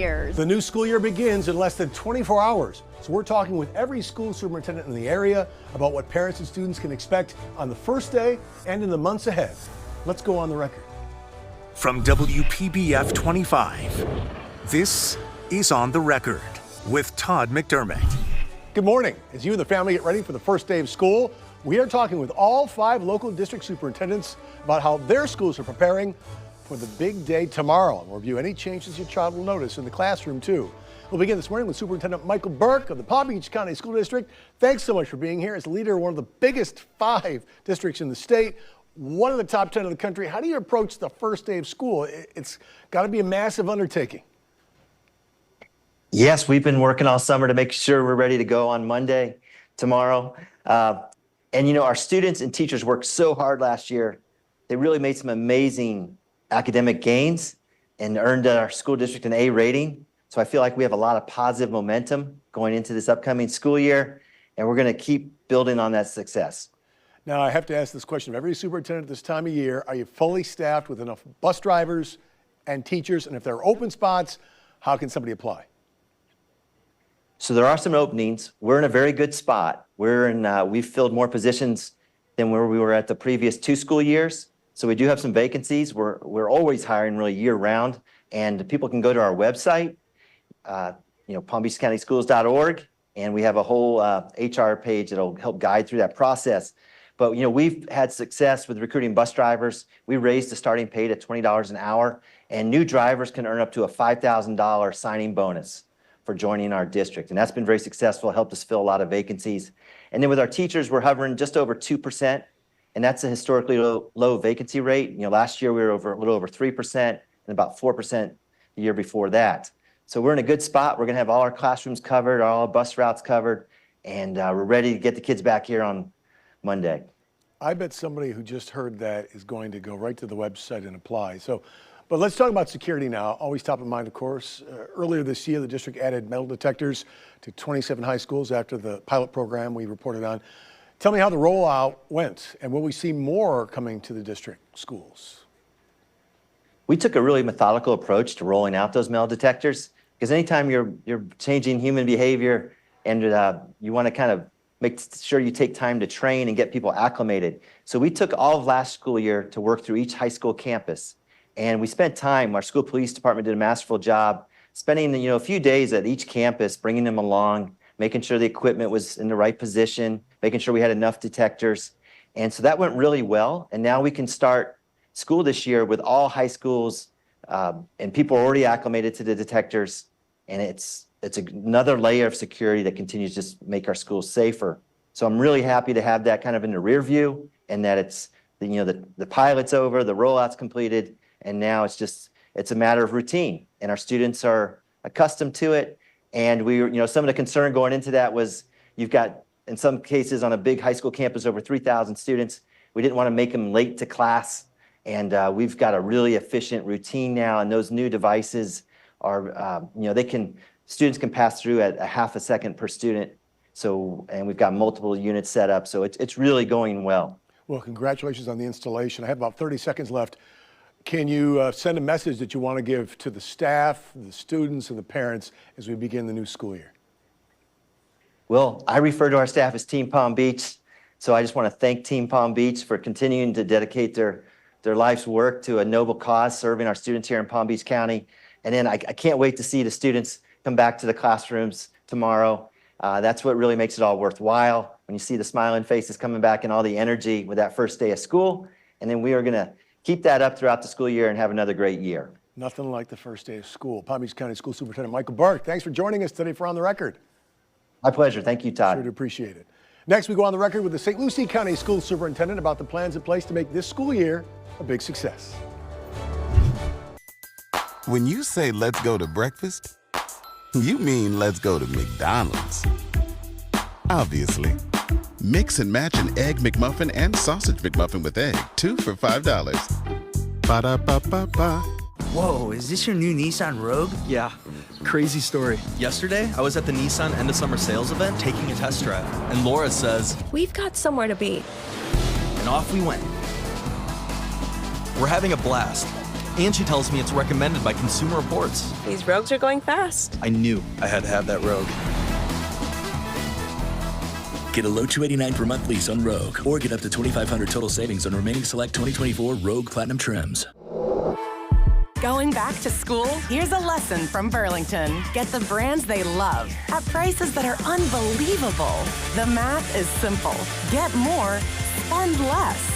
years. The new school year begins in less than 24 hours. So we're talking with every school superintendent in the area about what parents and students can expect on the first day and in the months ahead. Let's go on the record. From WPBF 25, this is On the Record with Todd McDermott. Good morning. As you and the family get ready for the first day of school, we are talking with all 5 local district superintendents about how their schools are preparing for the big day tomorrow. And we'll review any changes your child will notice in the classroom, too. We'll begin this morning with Superintendent Michael Burke of the Palm Beach County School District. Thanks so much for being here. As the leader of one of the biggest 5 districts in the state, one of the top 10 of the country, how do you approach the first day of school? It's got to be a massive undertaking. Yes, we've been working all summer to make sure we're ready to go on Monday, tomorrow. And you know, our students and teachers worked so hard last year. They really made some amazing academic gains and earned our school district an A rating. So I feel like we have a lot of positive momentum going into this upcoming school year, and we're going to keep building on that success. Now, I have to ask this question of every superintendent this time of year. Are you fully staffed with enough bus drivers and teachers? And if there are open spots, how can somebody apply? So there are some openings. We're in a very good spot. We've filled more positions than where we were at the previous 2 school years. So we do have some vacancies. We're always hiring really year round, and people can go to our website, palmbeachcountyschools.org, and we have a whole HR page that'll help guide through that process. But we've had success with recruiting bus drivers. We raised the starting pay to $20 an hour, and new drivers can earn up to a $5,000 signing bonus for joining our district. And that's been very successful, helped us fill a lot of vacancies. And then with our teachers, we're hovering just over 2%, and that's a historically low vacancy rate. Last year we were a little over 3% and about 4% the year before that. So we're in a good spot. We're gonna have all our classrooms covered, all our bus routes covered, and we're ready to get the kids back here on Monday. I bet somebody who just heard that is going to go right to the website and apply. But let's talk about security now. Always top of mind, of course. Earlier this year, the district added metal detectors to 27 high schools after the pilot program we reported on. Tell me how the rollout went, and will we see more coming to the district schools? We took a really methodical approach to rolling out those metal detectors, because anytime you're changing human behavior and you want to kind of make sure you take time to train and get people acclimated. So we took all of last school year to work through each high school campus. And we spent time, our school police department did a masterful job, spending a few days at each campus, bringing them along, making sure the equipment was in the right position, making sure we had enough detectors. And so that went really well. And now we can start school this year with all high schools, and people are already acclimated to the detectors. And it's another layer of security that continues to just make our schools safer. So I'm really happy to have that kind of in the rear view, and that it's the pilot's over, the rollout's completed, and now it's a matter of routine, and our students are accustomed to it. And some of the concern going into that was you've got, in some cases on a big high school campus, over 3,000 students. We didn't want to make them late to class, and we've got a really efficient routine now, and those new devices are, students can pass through at a half a second per student. And we've got multiple units set up, so it's really going well. Well, congratulations on the installation. I have about 30 seconds left. Can you send a message that you want to give to the staff, the students, and the parents as we begin the new school year? Well, I refer to our staff as Team Palm Beach, so I just want to thank Team Palm Beach for continuing to dedicate their life's work to a noble cause, serving our students here in Palm Beach County. And then I can't wait to see the students come back to the classrooms tomorrow. That's what really makes it all worthwhile, when you see the smiling faces coming back and all the energy with that first day of school. And then we are going to keep that up throughout the school year and have another great year. Nothing like the first day of school. Palm Beach County School Superintendent Michael Burke, thanks for joining us today for On the Record. My pleasure. Thank you, Todd. Sure to appreciate it. Next, we go on the record with the St. Lucie County School Superintendent about the plans in place to make this school year a big success. When you say let's go to breakfast, you mean let's go to McDonald's. Obviously. Mix and match an Egg McMuffin and Sausage McMuffin with egg, 2 for $5. Ba-da-ba-ba-ba. Whoa, is this your new Nissan Rogue? Yeah, crazy story. Yesterday, I was at the Nissan end of summer sales event taking a test drive, and Laura says, We've got somewhere to be. and off we went. We're having a blast. And she tells me it's recommended by Consumer Reports. These rogues are going fast. I knew I had to have that Rogue. Get a low $289 per month lease on Rogue, or get up to $2,500 total savings on remaining select 2024 Rogue Platinum trims. Going back to school? Here's a lesson from Burlington. Get the brands they love at prices that are unbelievable. The math is simple. Get more, spend less.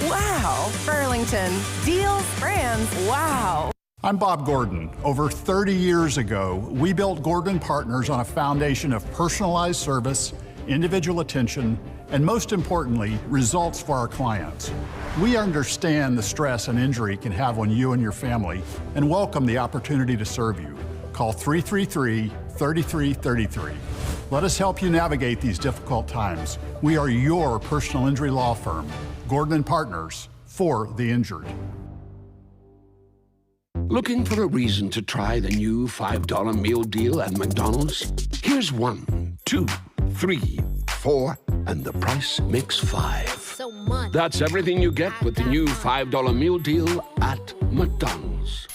Wow. Burlington. Deals, brands, wow. I'm Bob Gordon. Over 30 years ago, we built Gordon Partners on a foundation of personalized service, individual attention, and most importantly, results for our clients. We understand the stress an injury can have on you and your family and welcome the opportunity to serve you. Call 333-3333. Let us help you navigate these difficult times. We are your personal injury law firm, Gordon & Partners, for the injured. Looking for a reason to try the new $5 meal deal at McDonald's? Here's 1, 2, 3, 4, and the price makes 5. So much. That's everything you get with the new $5 meal deal at McDonald's.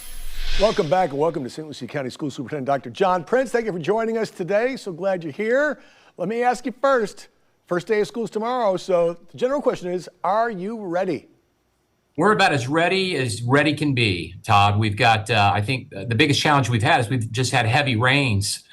Welcome back and welcome to St. Lucie County School Superintendent Dr. John Prince. Thank you for joining us today. So glad you're here. Let me ask you first day of school is tomorrow. So the general question is, are you ready? We're about as ready can be, Todd. We've got, I think the biggest challenge we've had is we've just had heavy rains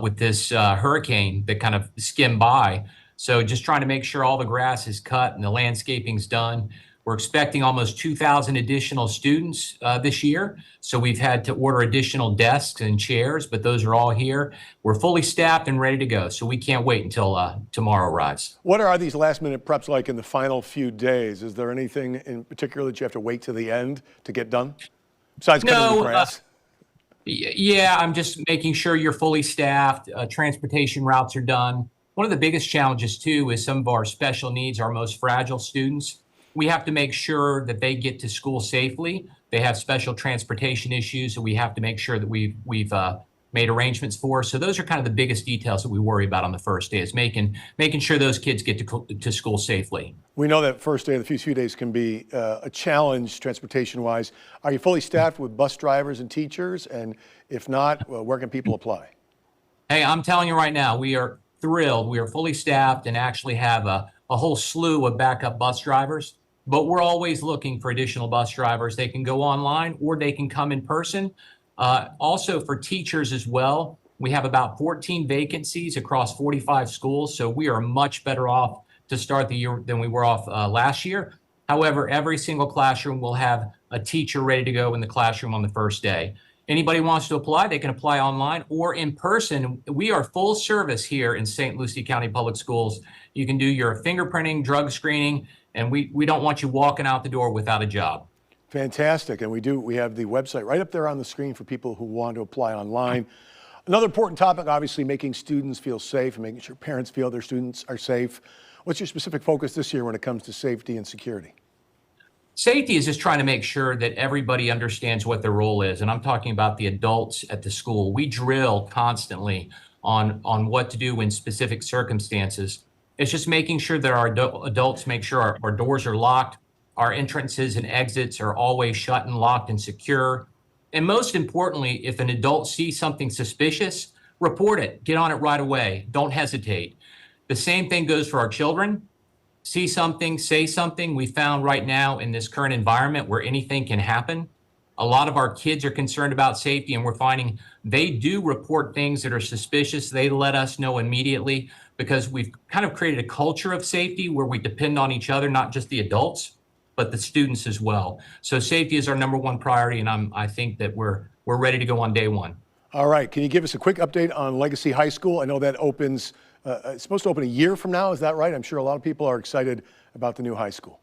with this hurricane that kind of skimmed by. So just trying to make sure all the grass is cut and the landscaping's done. We're expecting almost 2,000 additional students this year. So we've had to order additional desks and chairs, but those are all here. We're fully staffed and ready to go. So we can't wait until tomorrow arrives. What are these last minute preps like in the final few days? Is there anything in particular that you have to wait to the end to get done? Besides cutting the grass? Yeah, I'm just making sure you're fully staffed. Transportation routes are done. One of the biggest challenges too is some of our special needs, our most fragile students. We have to make sure that they get to school safely. They have special transportation issues that we have to make sure that we've made arrangements for. So those are kind of the biggest details that we worry about on the first day, is making sure those kids get to school safely. We know that first day, the first few days can be a challenge transportation-wise. Are you fully staffed with bus drivers and teachers? And if not, where can people apply? Hey, I'm telling you right now, we are thrilled. We are fully staffed and actually have a whole slew of backup bus drivers. But we're always looking for additional bus drivers. They can go online or they can come in person. Also for teachers as well, we have about 14 vacancies across 45 schools. So we are much better off to start the year than we were off last year. However, every single classroom will have a teacher ready to go in the classroom on the first day. Anybody wants to apply, they can apply online or in person. We are full service here in St. Lucie County Public Schools. You can do your fingerprinting, drug screening, and we don't want you walking out the door without a job. Fantastic. And we have the website right up there on the screen for people who want to apply online. Another important topic, obviously, making students feel safe and making sure parents feel their students are safe. What's your specific focus this year when it comes to safety and security? Safety is just trying to make sure that everybody understands what their role is. And I'm talking about the adults at the school. We drill constantly on what to do in specific circumstances. It's just making sure that our adults make sure our doors are locked, our entrances and exits are always shut and locked and secure. And most importantly, if an adult sees something suspicious, report it. Get on it right away. Don't hesitate. The same thing goes for our children. See something, say something. We found right now in this current environment where anything can happen, a lot of our kids are concerned about safety, and we're finding they do report things that are suspicious. They let us know immediately, because we've kind of created a culture of safety where we depend on each other, not just the adults, but the students as well. So safety is our number one priority, and I think that we're ready to go on day one. All right. Can you give us a quick update on Legacy High School? I know that opens, it's supposed to open a year from now. Is that right? I'm sure a lot of people are excited about the new high school.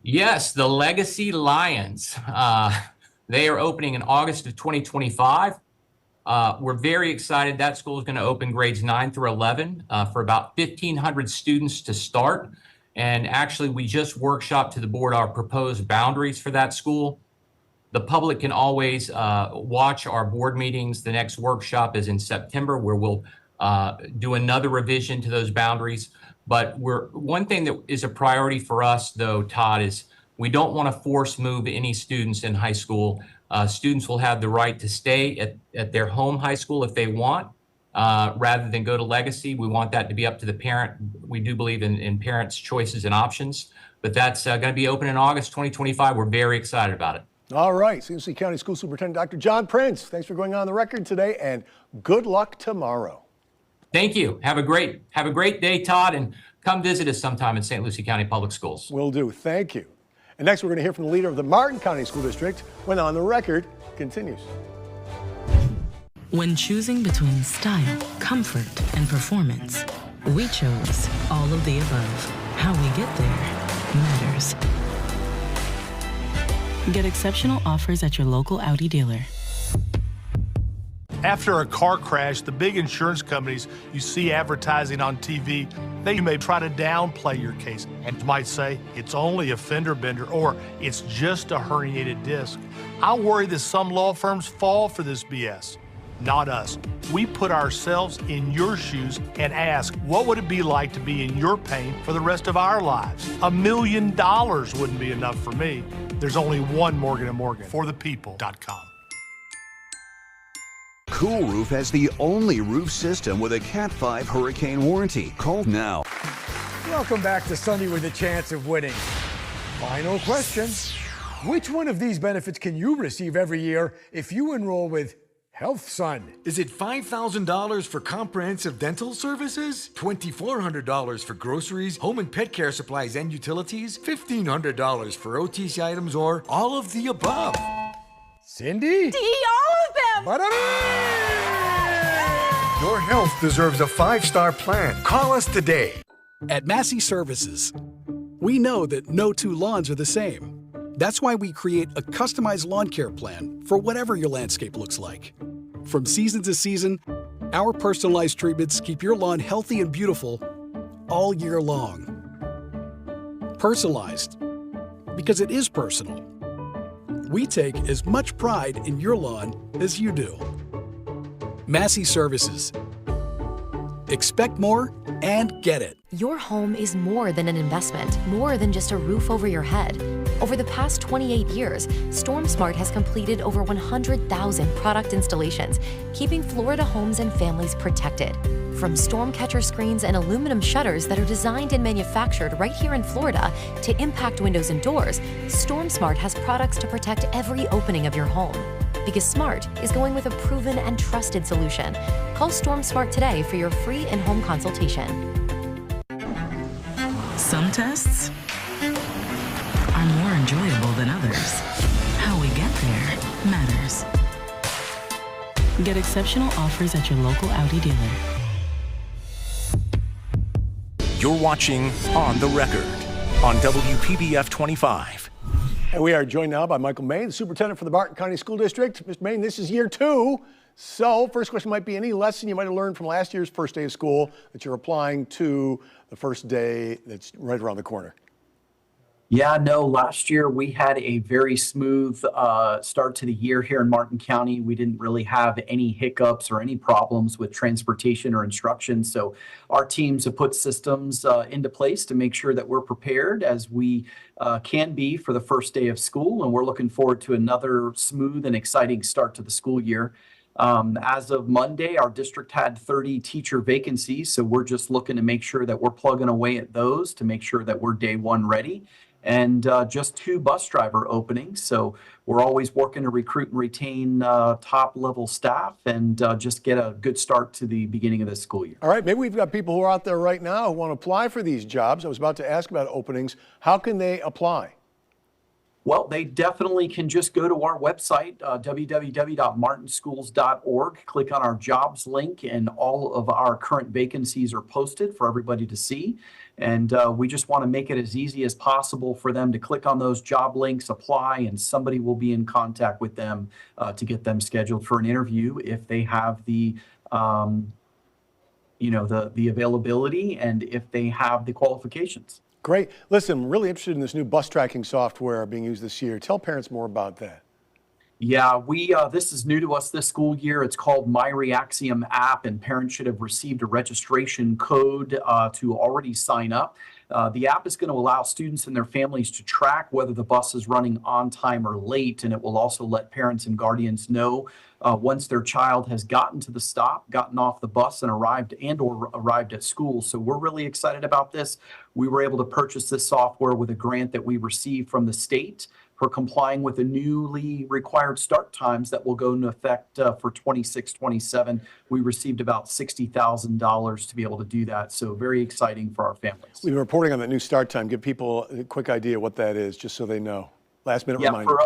Yes, the Legacy Lions. They are opening in August of 2025. We're very excited. That school is going to open grades 9 through 11 for about 1,500 students to start. And actually, we just workshopped to the board our proposed boundaries for that school. The public can always watch our board meetings. The next workshop is in September, where we'll do another revision to those boundaries. But one thing that is a priority for us, though, Todd, is We don't want to force move any students in high school. Students will have the right to stay at their home high school if they want, rather than go to Legacy. We want that to be up to the parent. We do believe in parents' choices and options, but that's going to be open in August 2025. We're very excited about it. All right, St. Lucie County School Superintendent Dr. John Prince, thanks for going on the record today, and good luck tomorrow. Thank you. Have a great day, Todd, and come visit us sometime in St. Lucie County Public Schools. Will do. Thank you. And next, we're going to hear from the leader of the Martin County School District when On the Record continues. When choosing between style, comfort, and performance, we chose all of the above. How we get there matters. Get exceptional offers at your local Audi dealer. After a car crash, the big insurance companies you see advertising on TV, they may try to downplay your case and might say it's only a fender bender or it's just a herniated disc. I worry that some law firms fall for this BS. Not us. We put ourselves in your shoes and ask, what would it be like to be in your pain for the rest of our lives? $1 million wouldn't be enough for me. There's only one Morgan & Morgan, forthepeople.com. Cool Roof has the only roof system with a Cat 5 hurricane warranty. Call now. Welcome back to Sunday with a Chance of Winning. Final question. Which one of these benefits can you receive every year if you enroll with HealthSun? Is it $5,000 for comprehensive dental services? $2,400 for groceries, home and pet care supplies and utilities? $1,500 for OTC items, or all of the above? Cindy? D, all of them! Your health deserves a 5-star plan. Call us today. At Massey Services, we know that no two lawns are the same. That's why we create a customized lawn care plan for whatever your landscape looks like. From season to season, our personalized treatments keep your lawn healthy and beautiful all year long. Personalized, because it is personal. We take as much pride in your lawn as you do. Massey Services. Expect more and get it. Your home is more than an investment, more than just a roof over your head. Over the past 28 years, StormSmart has completed over 100,000 product installations, keeping Florida homes and families protected. From storm catcher screens and aluminum shutters that are designed and manufactured right here in Florida to impact windows and doors, StormSmart has products to protect every opening of your home. Because smart is going with a proven and trusted solution. Call StormSmart today for your free in-home consultation. Some tests are more enjoyable than others. How we get there matters. Get exceptional offers at your local Audi dealer. You're watching On the Record on WPBF 25. And we are joined now by Michael Main, the superintendent for the Martin County School District. Mr. Main, this is year 2. So first question might be, any lesson you might have learned from last year's first day of school that you're applying to the first day that's right around the corner? Yeah, no, last year we had a very smooth start to the year here in Martin County. We didn't really have any hiccups or any problems with transportation or instruction. So our teams have put systems into place to make sure that we're prepared as we can be for the first day of school. And we're looking forward to another smooth and exciting start to the school year. As of Monday, our district had 30 teacher vacancies. So we're just looking to make sure that we're plugging away at those to make sure that we're day one ready. And just 2 bus driver openings. So we're always working to recruit and retain top level staff and just get a good start to the beginning of this school year. All right, maybe we've got people who are out there right now who want to apply for these jobs. I was about to ask about openings. How can they apply? Well, they definitely can just go to our website, www.martinschools.org, click on our jobs link, and all of our current vacancies are posted for everybody to see. And we just want to make it as easy as possible for them to click on those job links, apply, and somebody will be in contact with them to get them scheduled for an interview if they have the availability and if they have the qualifications. Great. Listen, I'm really interested in this new bus tracking software being used this year. Tell parents more about that. Yeah, this is new to us this school year. It's called My Reaxium app, and parents should have received a registration code to already sign up. The app is going to allow students and their families to track whether the bus is running on time or late, and it will also let parents and guardians know once their child has gotten to the stop, gotten off the bus, and arrived at school. So we're really excited about this. We were able to purchase this software with a grant that we received from the state for complying with the newly required start times that will go into effect for 26-27. We received about $60,000 to be able to do that. So very exciting for our families. We've been reporting on that new start time. Give people a quick idea what that is, just so they know. Last minute reminder.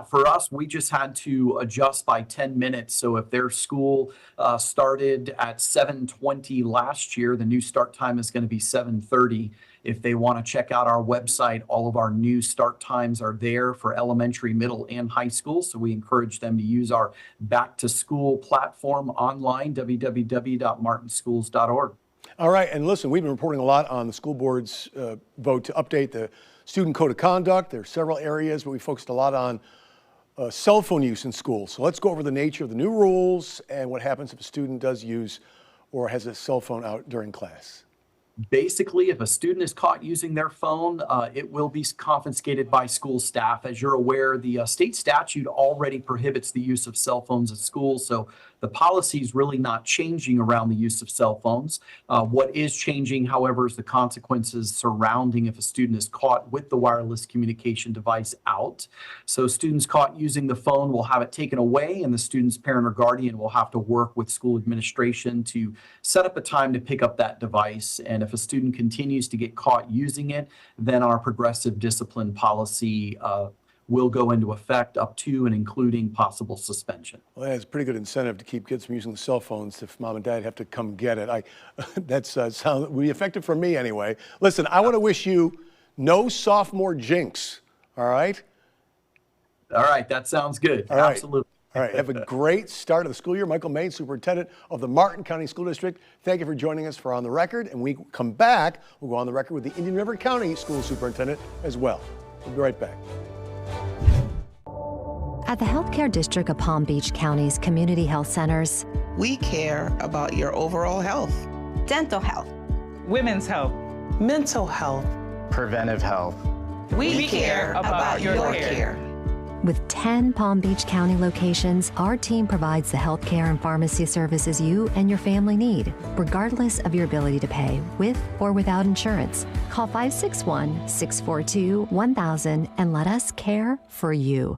For us, we just had to adjust by 10 minutes. So if their school started at 7:20 last year, the new start time is going to be 7:30. If they want to check out our website, all of our new start times are there for elementary, middle, and high school. So we encourage them to use our back to school platform online, www.martinschools.org. All right, and listen, we've been reporting a lot on the school board's vote to update the student code of conduct. There are several areas, but we focused a lot on cell phone use in schools. So let's go over the nature of the new rules and what happens if a student does use or has a cell phone out during class. Basically, if a student is caught using their phone, it will be confiscated by school staff. As you're aware, the state statute already prohibits the use of cell phones at school, so the policy is really not changing around the use of cell phones. What is changing, however, is the consequences surrounding if a student is caught with the wireless communication device out. So students caught using the phone will have it taken away, and the student's parent or guardian will have to work with school administration to set up a time to pick up that device. And if a student continues to get caught using it, then our progressive discipline policy will go into effect up to and including possible suspension. Well, that's a pretty good incentive to keep kids from using the cell phones if mom and dad have to come get it. That would be effective for me anyway. Listen, I want to wish you no sophomore jinx, all right? All right, that sounds good. All right. Absolutely. All right, have a great start of the school year. Michael Main, Superintendent of the Martin County School District. Thank you for joining us for On the Record. And we come back, we'll go on the record with the Indian River County School Superintendent as well. We'll be right back. At the Healthcare District of Palm Beach County's community health centers, we care about your overall health. Dental health. Women's health. Mental health. Preventive health. We care about your care. With 10 Palm Beach County locations, our team provides the healthcare and pharmacy services you and your family need, regardless of your ability to pay, with or without insurance. Call 561-642-1000 and let us care for you.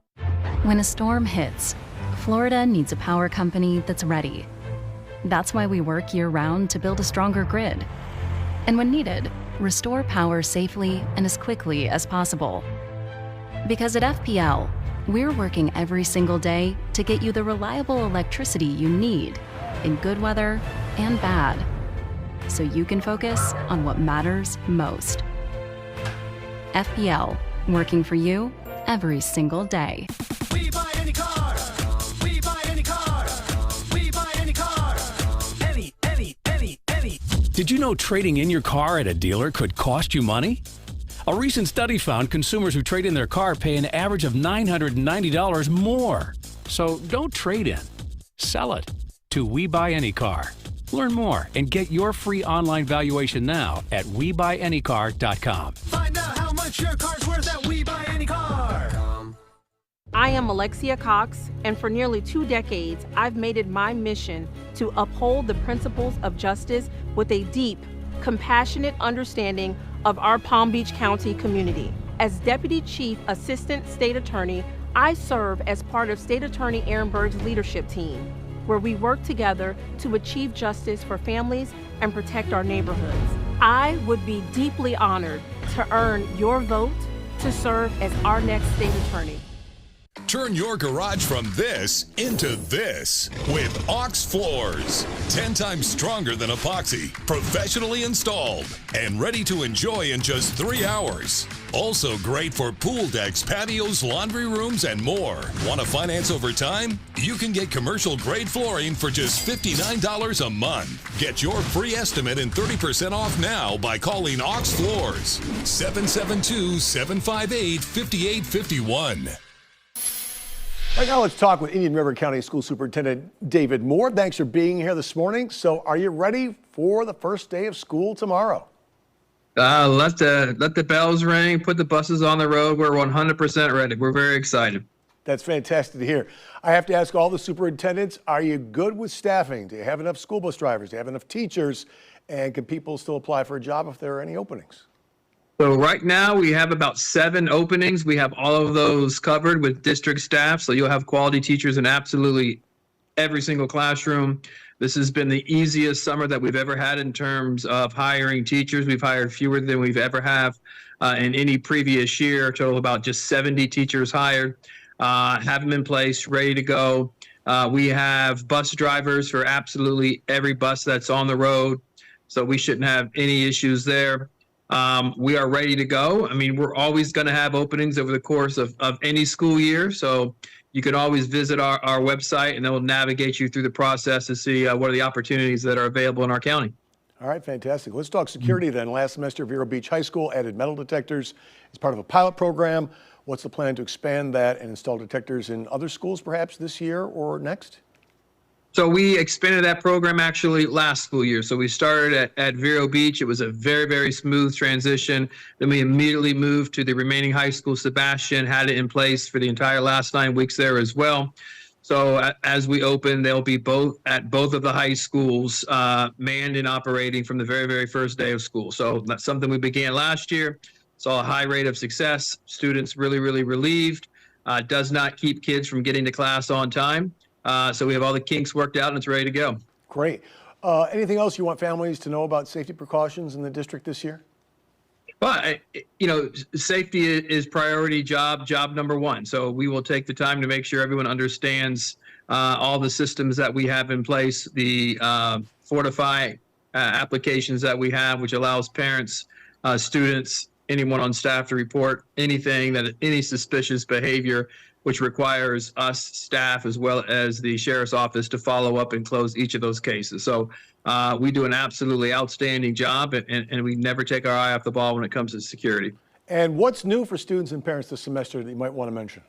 When a storm hits, Florida needs a power company that's ready. That's why we work year-round to build a stronger grid. And when needed, restore power safely and as quickly as possible. Because at FPL, we're working every single day to get you the reliable electricity you need in good weather and bad, so you can focus on what matters most. FPL, working for you every single day. We buy any car. We buy any car. We buy any car. Any. Did you know trading in your car at a dealer could cost you money? A recent study found consumers who trade in their car pay an average of $990 more. So don't trade in. Sell it to We Buy Any Car. Learn more and get your free online valuation now at WeBuyAnyCar.com. Find out how much your car's worth at We Buy Any Car. I am Alexia Cox, and for nearly 2 decades, I've made it my mission to uphold the principles of justice with a deep, compassionate understanding of our Palm Beach County community. As Deputy Chief Assistant State Attorney, I serve as part of State Attorney Aaron Berg's leadership team, where we work together to achieve justice for families and protect our neighborhoods. I would be deeply honored to earn your vote to serve as our next state attorney. Turn your garage from this into this with Ox Floors. 10 times stronger than epoxy, professionally installed, and ready to enjoy in just 3 hours. Also great for pool decks, patios, laundry rooms, and more. Want to finance over time? You can get commercial grade flooring for just $59 a month. Get your free estimate and 30% off now by calling Ox Floors. 772-758-5851. Right now, let's talk with Indian River County School Superintendent David Moore. Thanks for being here this morning. So are you ready for the first day of school tomorrow? Let the bells ring, put the buses on the road. We're 100% ready. We're very excited. That's fantastic to hear. I have to ask all the superintendents, are you good with staffing? Do you have enough school bus drivers? Do you have enough teachers? And can people still apply for a job if there are any openings? So right now we have about 7 openings. We have all of those covered with district staff. So you'll have quality teachers in absolutely every single classroom. This has been the easiest summer that we've ever had in terms of hiring teachers. We've hired fewer than we've ever have in any previous year. A total of about just 70 teachers hired. Have them in place, ready to go. We have bus drivers for absolutely every bus that's on the road. So we shouldn't have any issues there. We are ready to go. I mean, we're always going to have openings over the course of any school year. So you can always visit our website and they'll navigate you through the process to see what are the opportunities that are available in our county. All right, fantastic. Let's talk security then. Last semester, Vero Beach High School added metal detectors as part of a pilot program. What's the plan to expand that and install detectors in other schools perhaps this year or next? So we expanded that program actually last school year. So we started at Vero Beach. It was a very, very smooth transition. Then we immediately moved to the remaining high school, Sebastian, had it in place for the entire last 9 weeks there as well. So as we open, they'll be at both of the high schools manned and operating from the very, very first day of school. So that's something we began last year. Saw a high rate of success. Students really, really relieved. Does not keep kids from getting to class on time. So we have all the kinks worked out and it's ready to go. Great. Anything else you want families to know about safety precautions in the district this year? Well, safety is priority job number one. So we will take the time to make sure everyone understands all the systems that we have in place, the Fortify applications that we have, which allows parents, students, anyone on staff to report any suspicious behavior, which requires us staff as well as the sheriff's office to follow up and close each of those cases. So we do an absolutely outstanding job and we never take our eye off the ball when it comes to security. And what's new for students and parents this semester that you might want to mention?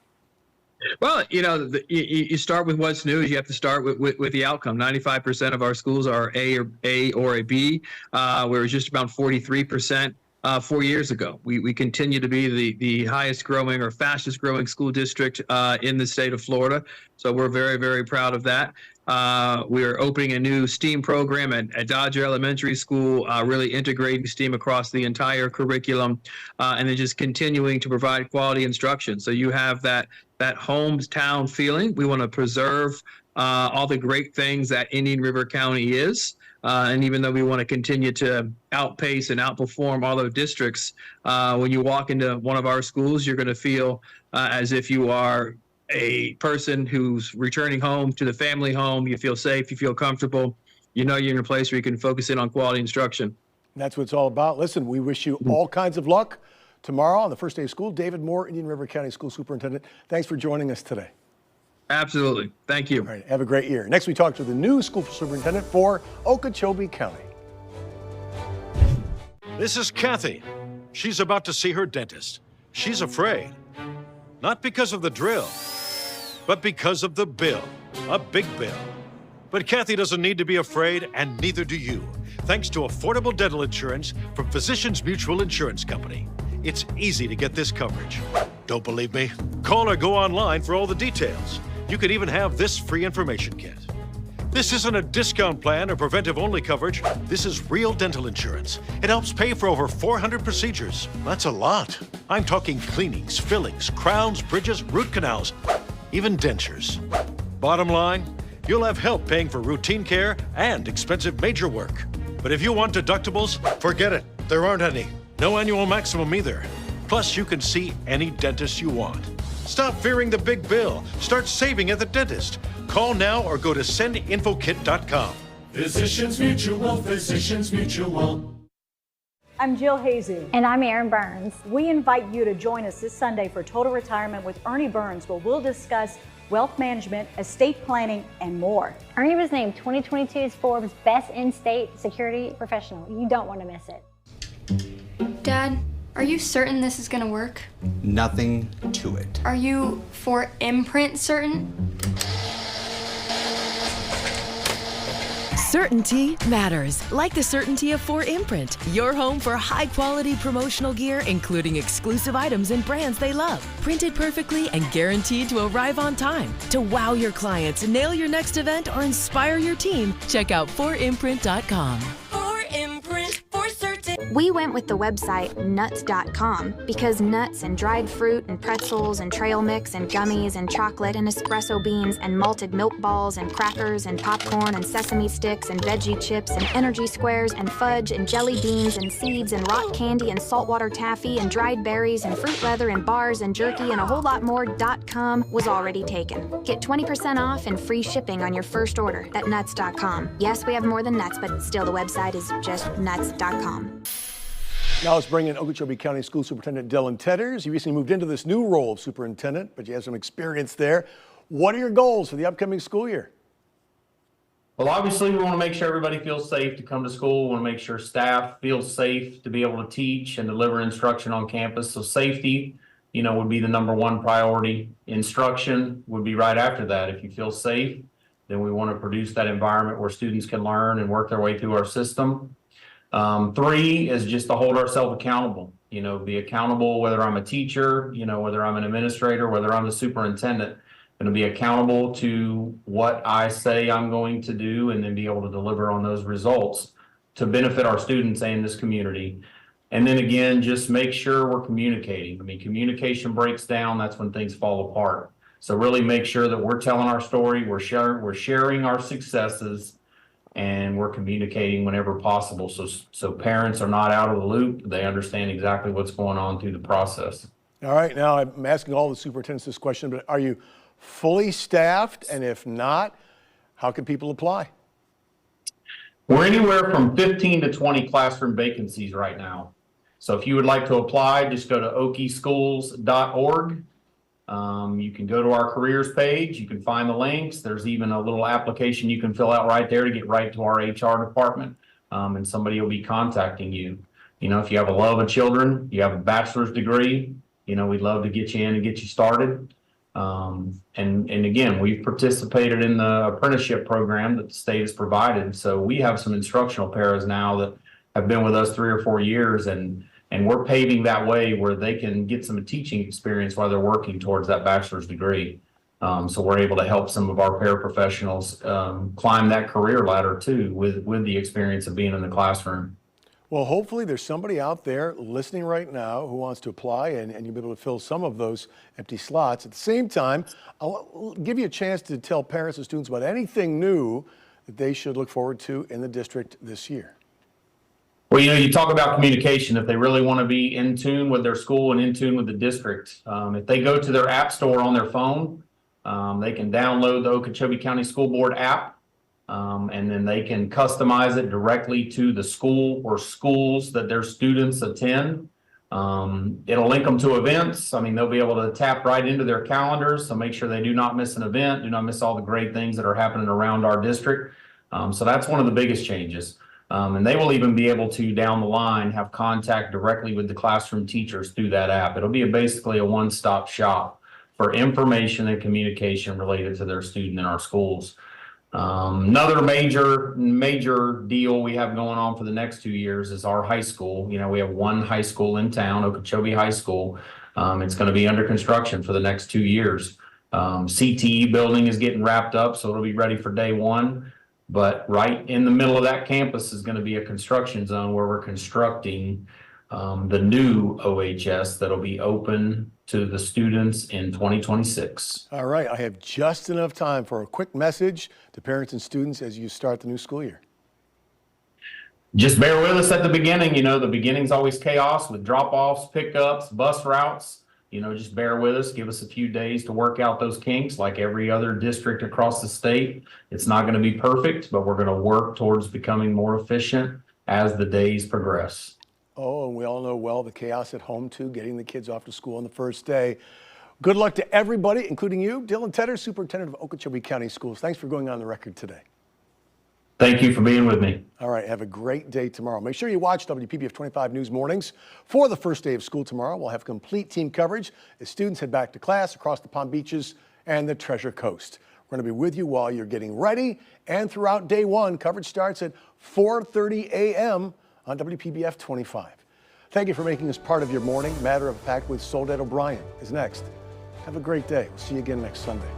Well, you start with what's new. You have to start with the outcome. 95% of our schools are A or a B, whereas just about 43% 4 years ago. We continue to be the highest growing or fastest growing school district in the state of Florida. So we're very, very proud of that. We are opening a new STEAM program at Dodger Elementary School, really integrating STEAM across the entire curriculum, and then just continuing to provide quality instruction. So you have that hometown feeling. We want to preserve all the great things that Indian River County is. And even though we want to continue to outpace and outperform all those districts, when you walk into one of our schools, you're going to feel as if you are a person who's returning home to the family home. You feel safe, you feel comfortable. You know you're in a place where you can focus in on quality instruction. That's what it's all about. Listen, we wish you all kinds of luck tomorrow on the first day of school. David Moore, Indian River County School Superintendent, thanks for joining us today. Absolutely. Thank you. All right, have a great year. Next, we talk to the new school superintendent for Okeechobee County. This is Kathy. She's about to see her dentist. She's afraid. Not because of the drill, but because of the bill. A big bill. But Kathy doesn't need to be afraid, and neither do you, thanks to affordable dental insurance from Physicians Mutual Insurance Company. It's easy to get this coverage. Don't believe me? Call or go online for all the details. You could even have this free information kit. This isn't a discount plan or preventive-only coverage. This is real dental insurance. It helps pay for over 400 procedures. That's a lot. I'm talking cleanings, fillings, crowns, bridges, root canals, even dentures. Bottom line, you'll have help paying for routine care and expensive major work. But if you want deductibles, forget it. There aren't any. No annual maximum either. Plus, you can see any dentist you want. Stop fearing the big bill. Start saving at the dentist. Call now or go to sendinfokit.com. Physicians Mutual, Physicians Mutual. I'm Jill Hazy. And I'm Erin Burns. We invite you to join us this Sunday for Total Retirement with Ernie Burns, where we'll discuss wealth management, estate planning, and more. Ernie was named 2022's Forbes Best In-State Security Professional. You don't want to miss it. Dad, Are you certain this is gonna work? Nothing to it. Are you for imprint certain? Certainty matters, like the certainty of 4imprint, your home for high-quality promotional gear, including exclusive items and brands they love. Printed perfectly and guaranteed to arrive on time. To wow your clients, nail your next event, or inspire your team, check out 4imprint.com. 4imprint for certain. We went with the website nuts.com because nuts and dried fruit and pretzels and trail mix and gummies and chocolate and espresso beans and malted milk balls and crackers and popcorn and sesame sticks and veggie chips and energy squares and fudge and jelly beans and seeds and rock candy and saltwater taffy and dried berries and fruit leather and bars and jerky and a whole lot more .com was already taken. Get 20% off and free shipping on your first order at nuts.com. Yes, we have more than nuts, but still the website is just nuts.com. Now let's bring in Okeechobee County School Superintendent Dylan Tetters. You recently moved into this new role of superintendent, but you have some experience there. What are your goals for the upcoming school year? Well, obviously, we want to make sure everybody feels safe to come to school. We want to make sure staff feels safe to be able to teach and deliver instruction on campus. So safety, would be the number one priority. Instruction would be right after that. If you feel safe, then we want to produce that environment where students can learn and work their way through our system. 3 is just to hold ourselves accountable, be accountable, whether I'm a teacher, whether I'm an administrator, whether I'm the superintendent, going to be accountable to what I say I'm going to do and then be able to deliver on those results to benefit our students and this community. And then again, just make sure we're communicating. Communication breaks down, that's when things fall apart. So really make sure that we're telling our story, we're sharing our successes, and we're communicating whenever possible so parents are not out of the loop. They understand exactly what's going on through the process. All right, now I'm asking all the superintendents this question, but are you fully staffed? And if not, how can people apply? We're anywhere from 15 to 20 classroom vacancies right now. So if you would like to apply, just go to okieschools.org. You can go to our careers page. You can find the links. There's even a little application you can fill out right there to get right to our HR department, and somebody will be contacting you. If you have a love of children, you have a bachelor's degree, we'd love to get you in and get you started. And again, we've participated in the apprenticeship program that the state has provided. So we have some instructional paras now that have been with us 3 or 4 years, and we're paving that way where they can get some teaching experience while they're working towards that bachelor's degree. So we're able to help some of our paraprofessionals climb that career ladder too with the experience of being in the classroom. Well, hopefully there's somebody out there listening right now who wants to apply and you'll be able to fill some of those empty slots. At the same time, I'll give you a chance to tell parents and students about anything new that they should look forward to in the district this year. Well, you talk about communication. If they really want to be in tune with their school and in tune with the district, if they go to their app store on their phone, they can download the Okeechobee County School Board app, and then they can customize it directly to the school or schools that their students attend. It'll link them to events. They'll be able to tap right into their calendars, so make sure they do not miss an event, do not miss all the great things that are happening around our district. So that's one of the biggest changes. And they will even be able to, down the line, have contact directly with the classroom teachers through that app. It'll be basically a one-stop shop for information and communication related to their student in our schools. Another major deal we have going on for the next 2 years is our high school. We have one high school in town, Okeechobee High School. It's going to be under construction for the next 2 years. CTE building is getting wrapped up, so it'll be ready for day one. But right in the middle of that campus is going to be a construction zone where we're constructing the new OHS that'll be open to the students in 2026. All right, I have just enough time for a quick message to parents and students as you start the new school year. Just bear with us at the beginning. The beginning's always chaos with drop-offs, pickups, bus routes. Just bear with us. Give us a few days to work out those kinks like every other district across the state. It's not going to be perfect, but we're going to work towards becoming more efficient as the days progress. Oh, and we all know well the chaos at home too, getting the kids off to school on the first day. Good luck to everybody, including you. Dylan Tetters, Superintendent of Okeechobee County Schools. Thanks for going on the record today. Thank you for being with me. All right, have a great day tomorrow. Make sure you watch WPBF 25 News Mornings for the first day of school tomorrow. We'll have complete team coverage as students head back to class across the Palm Beaches and the Treasure Coast. We're going to be with you while you're getting ready and throughout day one. Coverage starts at 4:30 a.m. on WPBF 25. Thank you for making us part of your morning. Matter of Fact with Soledad O'Brien is next. Have a great day. We'll see you again next Sunday.